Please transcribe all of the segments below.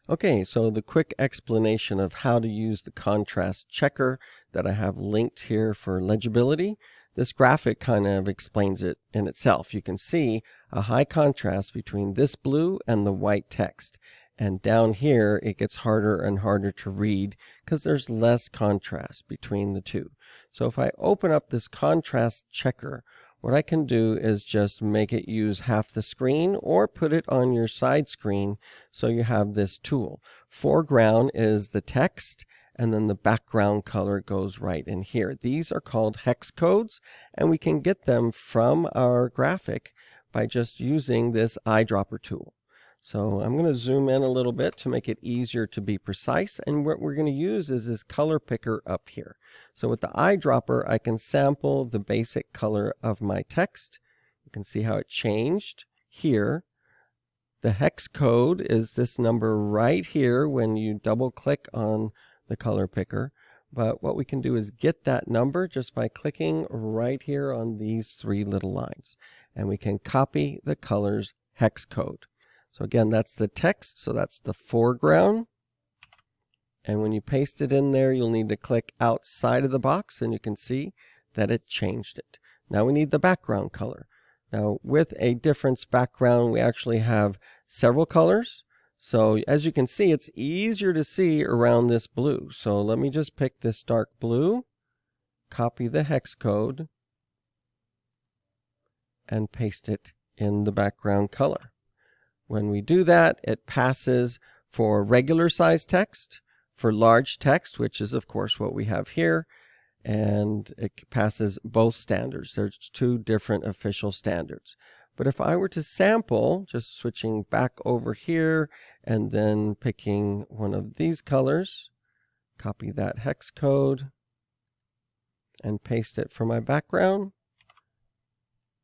Okay, so the quick explanation of how to use the contrast checker that I have linked here for legibility. This graphic kind of explains it in itself. You can see a high contrast between this blue and the white text. And down here, it gets harder and harder to read because there's less contrast between the two. So if I open up this contrast checker, what I can do is just make it use half the screen or put it on your side screen so you have this tool. Foreground is the text, and then the background color goes right in here. These are called hex codes, and we can get them from our graphic by just using this eyedropper tool. So I'm going to zoom in a little bit to make it easier to be precise, and what we're going to use is this color picker up here. So with the eyedropper, I can sample the basic color of my text. You can see how it changed here. The hex code is this number right here when you double click on the color picker. But what we can do is get that number just by clicking right here on these three little lines. And we can copy the color's hex code. So again, that's the text, so that's the foreground. And when you paste it in there, you'll need to click outside of the box, and you can see that it changed it. Now we need the background color. Now with a difference background, we actually have several colors. So as you can see, it's easier to see around this blue. So let me just pick this dark blue, copy the hex code, and paste it in the background color. When we do that, it passes for regular size text, for large text, which is of course what we have here, and it passes both standards. There's two different official standards. But if I were to sample, just switching back over here and then picking one of these colors, copy that hex code and paste it for my background.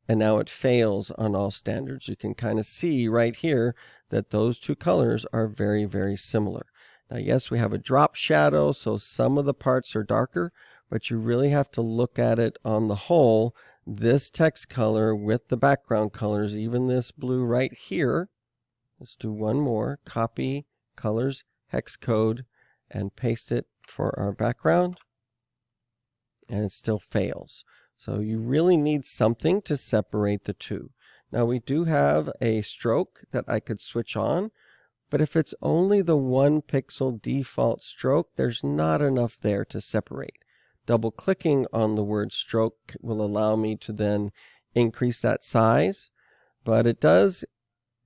And now it fails on all standards. You can kind of see right here that those two colors are very, very similar. Now, yes, we have a drop shadow, so some of the parts are darker, but you really have to look at it on the whole. This text color with the background colors, even this blue right here. Let's do one more. Copy colors, hex code, and paste it for our background. And it still fails. So you really need something to separate the two. Now we do have a stroke that I could switch on, but if it's only the 1 pixel default stroke, there's not enough there to separate. Double clicking on the word stroke will allow me to then increase that size, but it does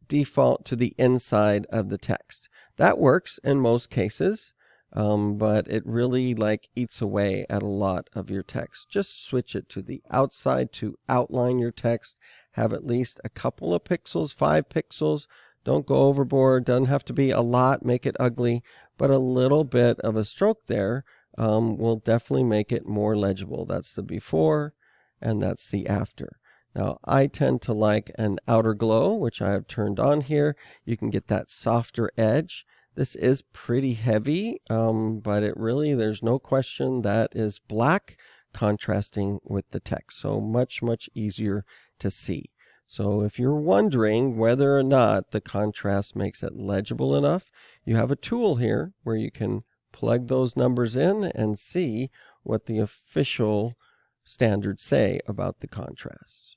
default to the inside of the text. That works in most cases. But it really eats away at a lot of your text. Just switch it to the outside to outline your text. Have at least a couple of pixels, 5 pixels. Don't go overboard. Doesn't have to be a lot, make it ugly, but a little bit of a stroke there will definitely make it more legible. That's the before and that's the after. Now, I tend to like an outer glow, which I have turned on here. You can get that softer edge. This is pretty heavy, but there's no question that is black contrasting with the text. So much, much easier to see. So if you're wondering whether or not the contrast makes it legible enough, you have a tool here where you can plug those numbers in and see what the official standards say about the contrast.